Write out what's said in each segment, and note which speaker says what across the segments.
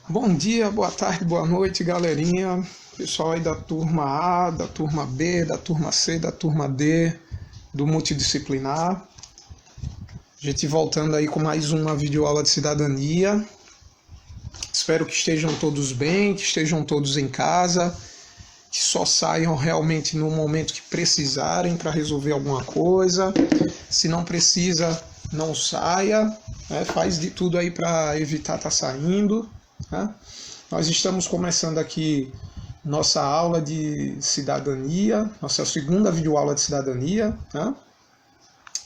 Speaker 1: Bom dia, boa tarde, boa noite, galerinha. Pessoal aí da turma A, da turma B, da turma C, da turma D, do multidisciplinar. A gente voltando aí com mais uma videoaula de cidadania. Espero que estejam todos bem, que estejam todos em casa, que só saiam realmente no momento que precisarem para resolver alguma coisa. Se não precisa, não saia, né? Faz de tudo aí para evitar estar saindo. Nós estamos começando aqui nossa aula de cidadania, nossa segunda videoaula de cidadania.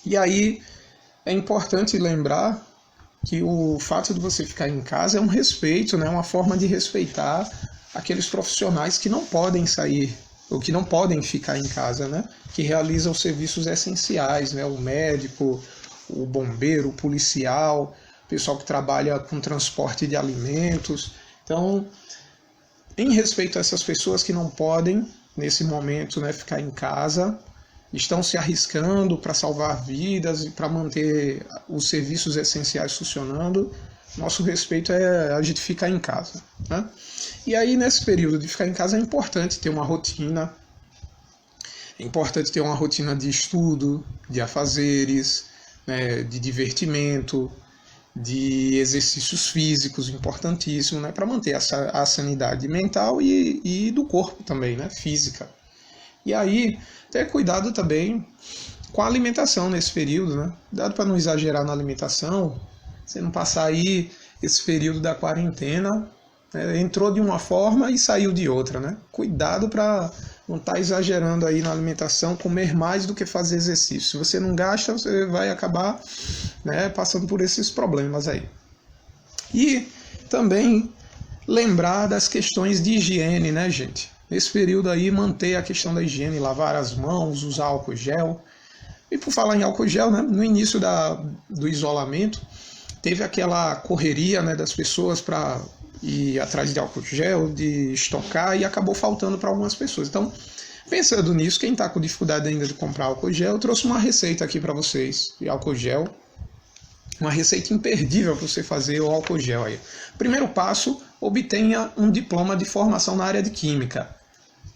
Speaker 1: E aí é importante lembrar que o fato de você ficar em casa é um respeito, né? Uma forma de respeitar aqueles profissionais que não podem sair, ou que não podem ficar em casa, né? Que realizam serviços essenciais, né? O médico, o bombeiro, o policial, o pessoal que trabalha com transporte de alimentos. Então, em respeito a essas pessoas que não podem, nesse momento, né, ficar em casa, estão se arriscando para salvar vidas e para manter os serviços essenciais funcionando, nosso respeito é a gente ficar em casa. Né? E aí, nesse período de ficar em casa, é importante ter uma rotina, é importante ter uma rotina de estudo, de afazeres, né, de divertimento, de exercícios físicos importantíssimos, né, para manter a sanidade mental e do corpo também, né, física. E aí, ter cuidado também com a alimentação nesse período, né? Cuidado para não exagerar na alimentação, você não passar aí esse período da quarentena, né, entrou de uma forma e saiu de outra, né? Cuidado para não estar exagerando aí na alimentação, comer mais do que fazer exercício. Se você não gasta, você vai acabar, né, passando por esses problemas aí. E também lembrar das questões de higiene, né, gente? Nesse período aí, manter a questão da higiene, lavar as mãos, usar álcool gel. E por falar em álcool gel, né, no início do isolamento, teve aquela correria, né, das pessoas para ir atrás de álcool gel, de estocar, e acabou faltando para algumas pessoas. Então, pensando nisso, quem está com dificuldade ainda de comprar álcool gel, eu trouxe uma receita aqui para vocês de álcool gel. Uma receita imperdível para você fazer o álcool gel aí. Primeiro passo, obtenha um diploma de formação na área de química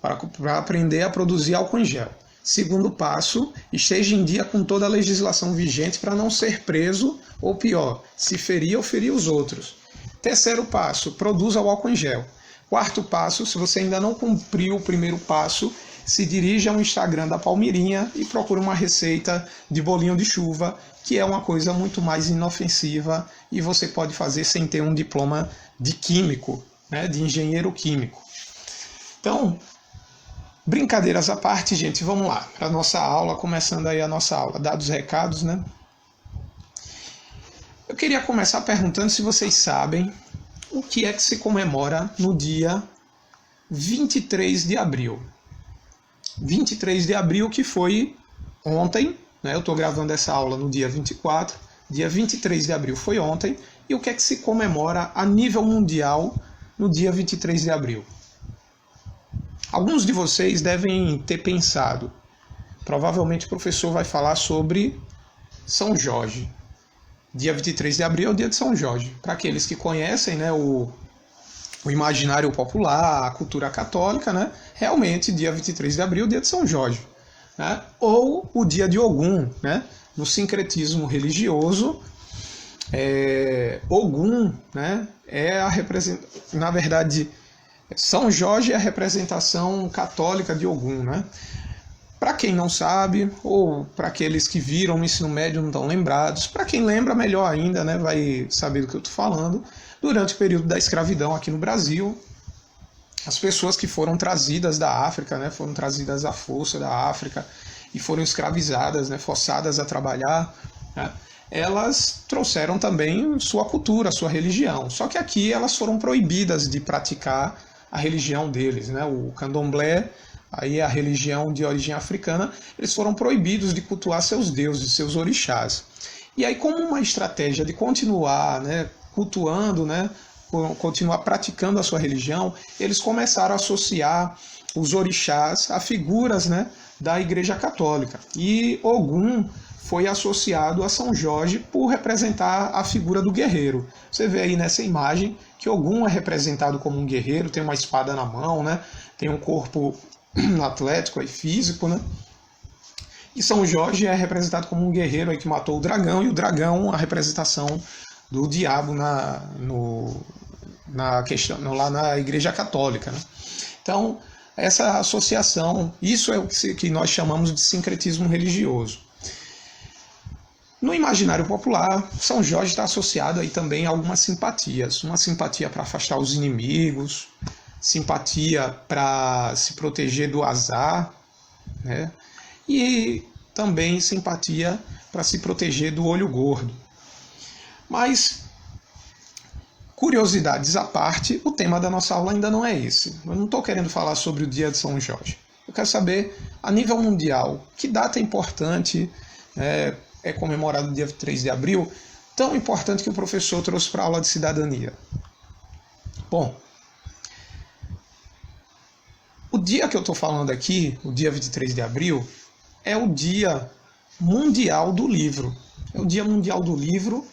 Speaker 1: para aprender a produzir álcool em gel. Segundo passo, esteja em dia com toda a legislação vigente para não ser preso ou pior, se ferir ou ferir os outros. Terceiro passo, produza o álcool em gel. Quarto passo, se você ainda não cumpriu o primeiro passo, se dirija ao Instagram da Palmirinha e procure uma receita de bolinho de chuva, que é uma coisa muito mais inofensiva e você pode fazer sem ter um diploma de químico, né, de engenheiro químico. Então, brincadeiras à parte, gente, vamos lá para a nossa aula, começando aí a nossa aula. Dados os recados, né? Eu queria começar perguntando se vocês sabem o que é que se comemora no dia 23 de abril. 23 de abril, que foi ontem, né? Eu estou gravando essa aula no dia 24, dia 23 de abril foi ontem, e o que é que se comemora a nível mundial no dia 23 de abril? Alguns de vocês devem ter pensado, provavelmente o professor vai falar sobre São Jorge. Dia 23 de abril é o dia de São Jorge. Para aqueles que conhecem, né, o imaginário popular, a cultura católica, né, realmente dia 23 de abril é o dia de São Jorge. Né, ou o dia de Ogum, né, no sincretismo religioso. Ogum, né, na verdade, São Jorge é a representação católica de Ogum, né? Para quem não sabe, ou para aqueles que viram no ensino médio não estão lembrados, para quem lembra, melhor ainda, né, vai saber do que eu estou falando. Durante o período da escravidão aqui no Brasil, as pessoas que foram trazidas da África, né, foram trazidas à força da África e foram escravizadas, né, forçadas a trabalhar, né, elas trouxeram também sua cultura, sua religião. Só que aqui elas foram proibidas de praticar a religião deles, né, o candomblé, aí a religião de origem africana, eles foram proibidos de cultuar seus deuses, seus orixás. E aí, como uma estratégia de continuar, né, cultuando, né, continuar praticando a sua religião, eles começaram a associar os orixás a figuras, né, da Igreja Católica. E Ogum foi associado a São Jorge por representar a figura do guerreiro. Você vê aí nessa imagem que Ogum é representado como um guerreiro, tem uma espada na mão, né? Tem um corpo atlético e físico, né? E São Jorge é representado como um guerreiro aí que matou o dragão, e o dragão, a representação do diabo lá na Igreja Católica, né? Então, essa associação, isso é o que nós chamamos de sincretismo religioso. No imaginário popular, São Jorge está associado aí também a algumas simpatias. Uma simpatia para afastar os inimigos, simpatia para se proteger do azar, né? E também simpatia para se proteger do olho gordo. Mas, curiosidades à parte, o tema da nossa aula ainda não é esse. Eu não estou querendo falar sobre o dia de São Jorge. Eu quero saber, a nível mundial, que data importante é comemorado no dia 3 de abril, tão importante que o professor trouxe para a aula de cidadania. Bom, o dia que eu estou falando aqui, o dia 23 de abril, é o Dia Mundial do Livro. É o Dia Mundial do Livro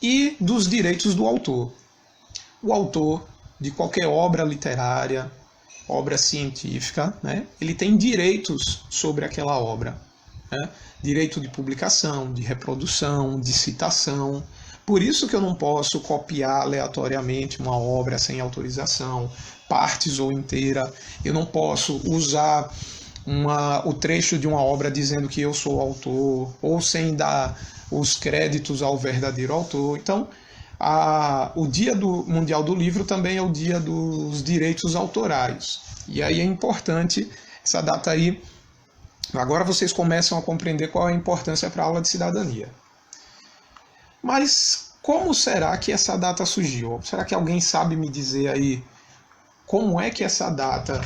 Speaker 1: e dos direitos do autor. O autor de qualquer obra literária, obra científica, né, ele tem direitos sobre aquela obra, né? Direito de publicação, de reprodução, de citação. Por isso que eu não posso copiar aleatoriamente uma obra sem autorização, partes ou inteira. Eu não posso usar o trecho de uma obra dizendo que eu sou o autor, ou sem dar os créditos ao verdadeiro autor. Então, o Dia Mundial do Livro também é o Dia dos Direitos Autorais. E aí é importante essa data aí. Agora vocês começam a compreender qual é a importância para a aula de cidadania. Mas como será que essa data surgiu? Será que alguém sabe me dizer aí como é que essa data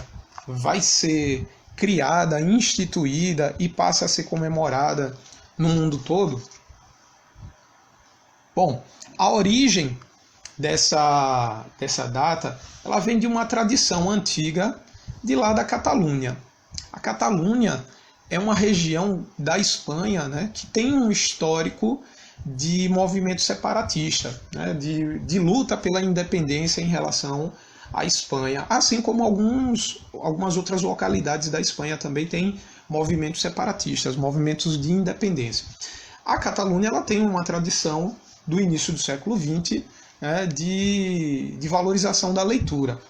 Speaker 1: vai ser criada, instituída e passa a ser comemorada no mundo todo? Bom, a origem dessa data, ela vem de uma tradição antiga de lá da Catalunha. A Catalunha é uma região da Espanha, né, que tem um histórico de movimento separatista, né, de luta pela independência em relação à Espanha, assim como algumas outras localidades da Espanha também têm movimentos separatistas, movimentos de independência. A Catalunha ela tem uma tradição do início do século XX, né, de valorização da leitura.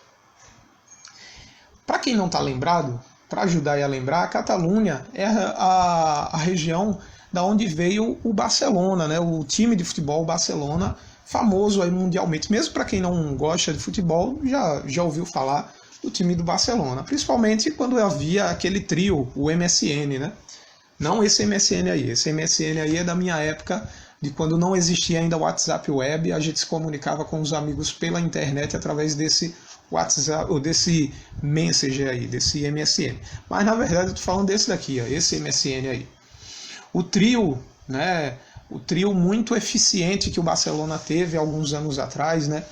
Speaker 1: Para quem não está lembrado, para ajudar a lembrar, a Catalunha é a região da onde veio o Barcelona, né? O time de futebol Barcelona, famoso aí mundialmente. Mesmo para quem não gosta de futebol, já ouviu falar do time do Barcelona. Principalmente quando havia aquele trio, o MSN, né? Não esse MSN aí. Esse MSN aí é da minha época, de quando não existia ainda o WhatsApp Web, a gente se comunicava com os amigos pela internet através desse WhatsApp, ou desse Messenger aí, desse MSN. Mas na verdade eu estou falando desse daqui, ó, esse MSN aí. O trio, né, o trio muito eficiente que o Barcelona teve alguns anos atrás, né,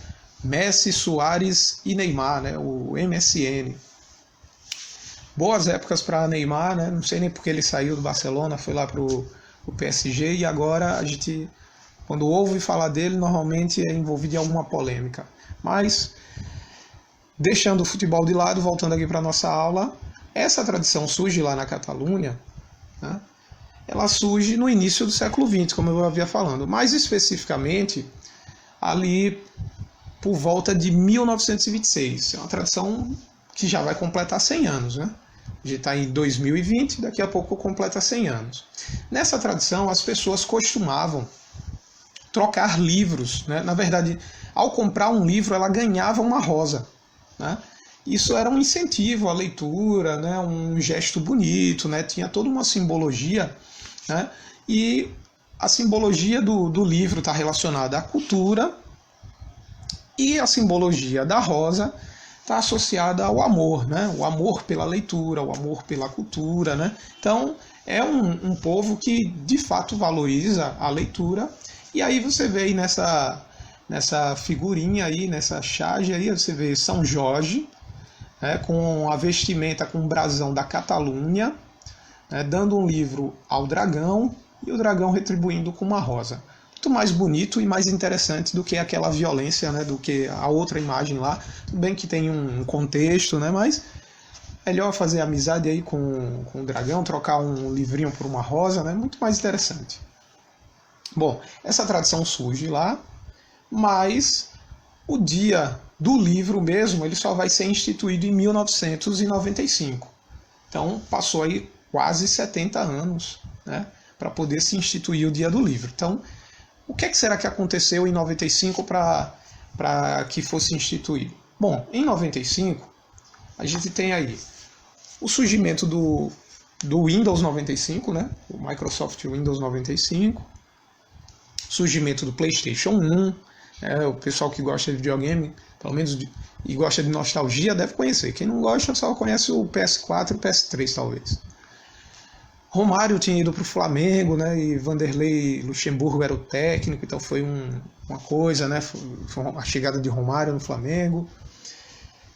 Speaker 1: Messi, Suárez e Neymar, né, o MSN. Boas épocas para Neymar, né, não sei nem porque ele saiu do Barcelona, foi lá para o PSG, e agora a gente, quando ouve falar dele, normalmente é envolvido em alguma polêmica. Mas deixando o futebol de lado, voltando aqui para a nossa aula, essa tradição surge lá na Catalunha, né? Ela surge no início do século XX, como eu havia falando, mais especificamente ali por volta de 1926. É uma tradição que já vai completar 100 anos, né? A gente está em 2020, daqui a pouco completa 100 anos. Nessa tradição, as pessoas costumavam trocar livros, né? Na verdade, ao comprar um livro, ela ganhava uma rosa, né? Isso era um incentivo à leitura, né? Um gesto bonito, né? Tinha toda uma simbologia, né? E a simbologia do livro está relacionada à cultura, e a simbologia da rosa está associada ao amor, né? O amor pela leitura, o amor pela cultura, né? Então é um povo que de fato valoriza a leitura. E aí você vê aí nessa figurinha aí, nessa charge aí, você vê São Jorge, né, com a vestimenta com o brasão da Catalunha, né, dando um livro ao dragão, e o dragão retribuindo com uma rosa. Muito mais bonito e mais interessante do que aquela violência, né, do que a outra imagem lá. Tudo bem que tem um contexto, né, mas melhor fazer amizade aí com o dragão, trocar um livrinho por uma rosa, né, muito mais interessante. Bom, essa tradição surge lá, mas o dia do livro mesmo, ele só vai ser instituído em 1995. Então, passou aí quase 70 anos, né, para poder se instituir o dia do livro. Então, o que será que aconteceu em 95 para que fosse instituído? Bom, em 95, a gente tem aí o surgimento do Windows 95, né, o Microsoft Windows 95, surgimento do PlayStation 1, o pessoal que gosta de videogame, pelo menos e gosta de nostalgia, deve conhecer. Quem não gosta só conhece o PS4 e o PS3, talvez. Romário tinha ido para o Flamengo, né, e Vanderlei Luxemburgo era o técnico, então foi uma coisa, né, foi a chegada de Romário no Flamengo.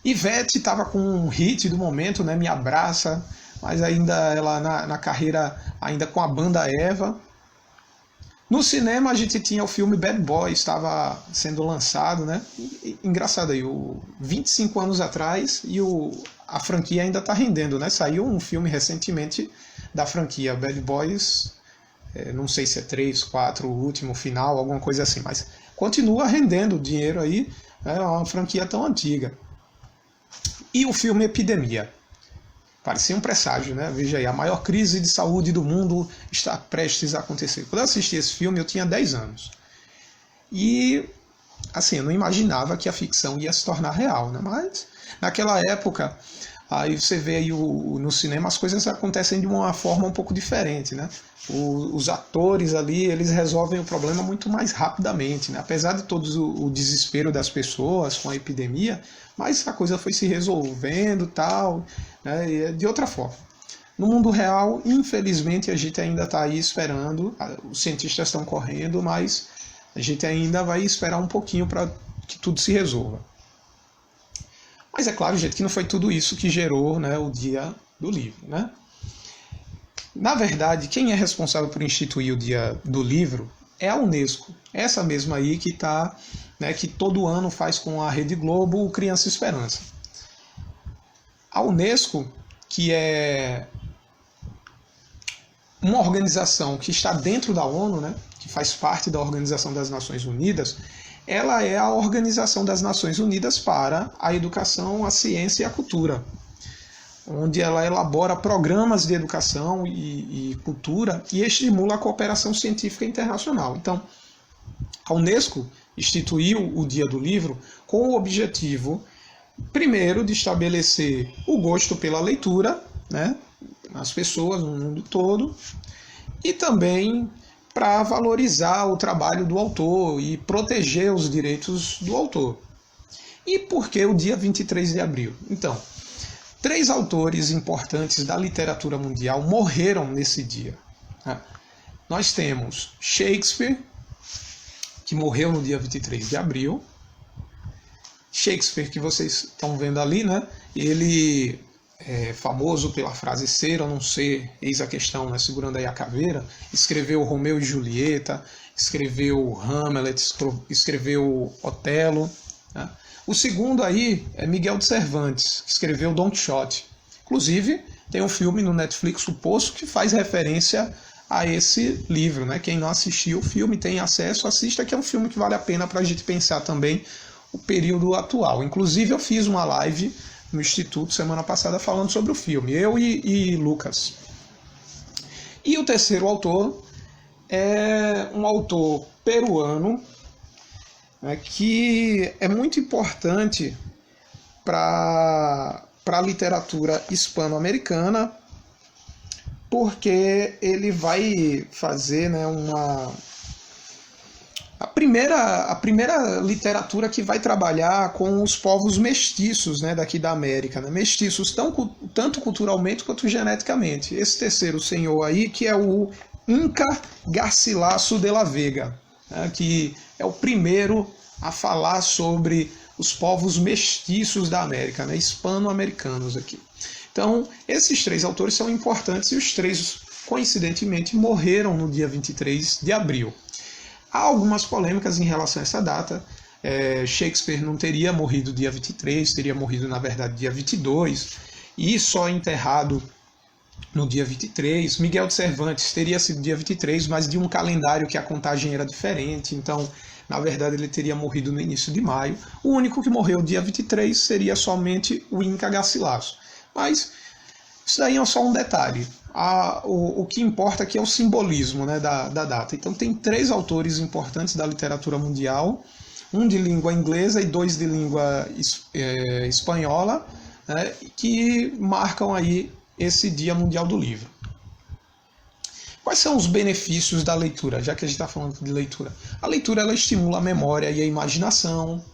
Speaker 1: Ivete estava com um hit do momento, né, Me Abraça, mas ainda ela na carreira ainda com a banda Eva. No cinema a gente tinha o filme Bad Boys, estava sendo lançado, né? Engraçado aí, 25 anos atrás e a franquia ainda está rendendo, né? Saiu um filme recentemente da franquia Bad Boys, não sei se é 3, 4, o último, final, alguma coisa assim, mas continua rendendo dinheiro aí, é uma franquia tão antiga. E o filme Epidemia. Parecia um presságio, né? Veja aí, a maior crise de saúde do mundo está prestes a acontecer. Quando eu assisti esse filme, eu tinha 10 anos. E, assim, eu não imaginava que a ficção ia se tornar real, né? Mas, naquela época, aí você vê aí no cinema as coisas acontecem de uma forma um pouco diferente, né? Os atores ali, eles resolvem o problema muito mais rapidamente, né? Apesar de todo o desespero das pessoas com a epidemia, mas a coisa foi se resolvendo tal, né? De outra forma. No mundo real, infelizmente, a gente ainda está aí esperando, os cientistas estão correndo, mas a gente ainda vai esperar um pouquinho para que tudo se resolva. Mas é claro, gente, que não foi tudo isso que gerou, né, o Dia do Livro, né? Na verdade, quem é responsável por instituir o Dia do Livro é a Unesco. Essa mesma aí que tá, né, que todo ano faz com a Rede Globo o Criança Esperança. A Unesco, que é uma organização que está dentro da ONU, né, que faz parte da Organização das Nações Unidas, ela é a Organização das Nações Unidas para a Educação, a Ciência e a Cultura, onde ela elabora programas de educação e cultura e estimula a cooperação científica internacional. Então, a Unesco instituiu o Dia do Livro com o objetivo, primeiro, de estabelecer o gosto pela leitura, né, nas pessoas no mundo todo, e também para valorizar o trabalho do autor e proteger os direitos do autor. E por que o dia 23 de abril? Então, 3 autores importantes da literatura mundial morreram nesse dia. Nós temos Shakespeare, que morreu no dia 23 de abril. Shakespeare, que vocês estão vendo ali, né? Ele é famoso pela frase ser ou não ser, eis a questão, né? Segurando aí a caveira. Escreveu Romeu e Julieta, escreveu Hamlet, escreveu Otelo, né? O segundo aí é Miguel de Cervantes, que escreveu Don Quixote. Inclusive, tem um filme no Netflix, O Poço, que faz referência a esse livro, né? Quem não assistiu o filme, tem acesso, assista, que é um filme que vale a pena para a gente pensar também o período atual. Inclusive, eu fiz uma live no Instituto semana passada falando sobre o filme, eu e Lucas. E o terceiro autor é um autor peruano, né, que é muito importante para a literatura hispano-americana, porque ele vai fazer, né, a primeira literatura que vai trabalhar com os povos mestiços, né, daqui da América, né, mestiços tanto culturalmente quanto geneticamente. Esse terceiro senhor aí, que é o Inca Garcilaso de la Vega, né, que é o primeiro a falar sobre os povos mestiços da América, né, hispano-americanos aqui. Então, esses 3 autores são importantes e os 3 coincidentemente, morreram no dia 23 de abril. Há algumas polêmicas em relação a essa data. Shakespeare não teria morrido dia 23, teria morrido, na verdade, dia 22, e só enterrado no dia 23. Miguel de Cervantes teria sido dia 23, mas de um calendário que a contagem era diferente, então, na verdade, ele teria morrido no início de maio. O único que morreu dia 23 seria somente o Inca Garcilaso. Mas isso daí é só um detalhe. O que importa aqui é o simbolismo, né, da data. Então tem 3 autores importantes da literatura mundial, um de língua inglesa e 2 de língua espanhola, né, que marcam aí esse Dia Mundial do Livro. Quais são os benefícios da leitura, já que a gente está falando de leitura? A leitura ela estimula a memória e a imaginação.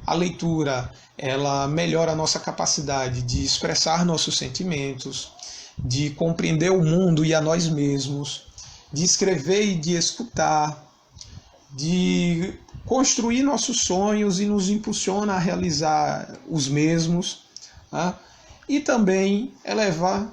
Speaker 1: A leitura ela melhora a nossa capacidade de expressar nossos sentimentos, de compreender o mundo e a nós mesmos, de escrever e de escutar, de construir nossos sonhos e nos impulsiona a realizar os mesmos, tá? E também eleva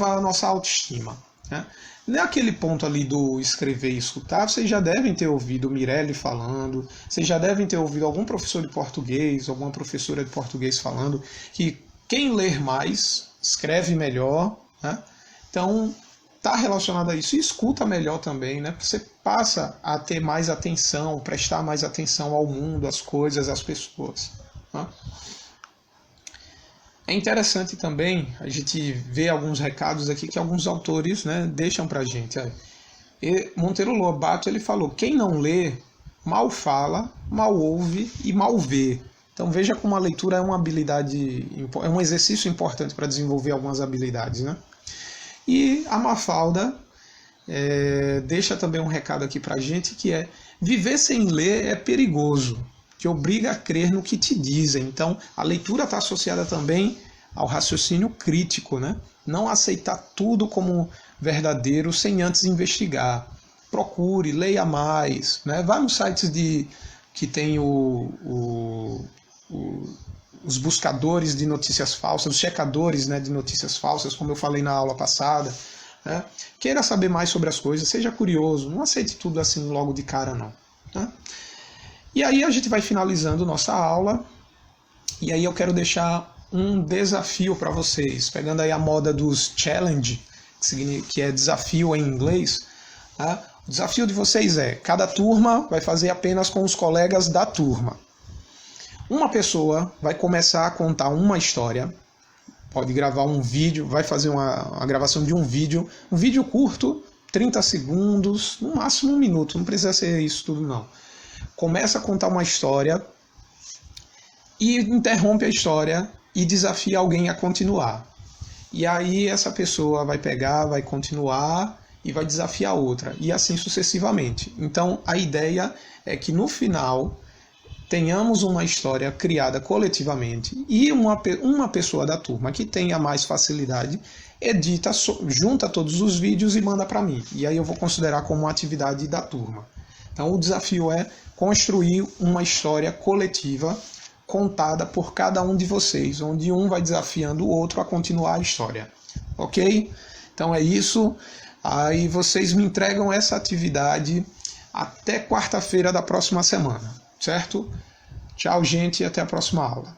Speaker 1: a nossa autoestima, né? Naquele ponto ali do escrever e escutar, vocês já devem ter ouvido Mirelle falando, vocês já devem ter ouvido algum professor de português, alguma professora de português falando que quem ler mais, escreve melhor, né? Então, está relacionado a isso. E escuta melhor também, né? Porque você passa a ter mais atenção, prestar mais atenção ao mundo, às coisas, às pessoas, né? É interessante também a gente ver alguns recados aqui que alguns autores, né, deixam para a gente. E Monteiro Lobato ele falou: quem não lê, mal fala, mal ouve e mal vê. Então veja como a leitura é uma habilidade, é um exercício importante para desenvolver algumas habilidades, né? E a Mafalda deixa também um recado aqui para a gente que é: viver sem ler é perigoso, te obriga a crer no que te dizem. Então, a leitura está associada também ao raciocínio crítico, né? Não aceitar tudo como verdadeiro sem antes investigar. Procure, leia mais, né? Vá nos sites que tem os buscadores de notícias falsas, os checadores, né, de notícias falsas, como eu falei na aula passada, né? Queira saber mais sobre as coisas, seja curioso, não aceite tudo assim logo de cara, não, né? E aí a gente vai finalizando nossa aula, e aí eu quero deixar um desafio para vocês, pegando aí a moda dos challenge, que é desafio em inglês, tá? O desafio de vocês é: cada turma vai fazer apenas com os colegas da turma. Uma pessoa vai começar a contar uma história, pode gravar um vídeo, vai fazer uma gravação de um vídeo curto, 30 segundos, no máximo 1 minuto, não precisa ser isso tudo não. Começa a contar uma história e interrompe a história e desafia alguém a continuar. E aí essa pessoa vai pegar, vai continuar e vai desafiar outra, e assim sucessivamente. Então a ideia é que no final tenhamos uma história criada coletivamente e uma pessoa da turma que tenha mais facilidade edita, junta todos os vídeos e manda para mim. E aí eu vou considerar como uma atividade da turma. Então o desafio é construir uma história coletiva contada por cada um de vocês, onde um vai desafiando o outro a continuar a história. Ok? Então é isso. Aí vocês me entregam essa atividade até quarta-feira da próxima semana. Certo? Tchau, gente, e até a próxima aula.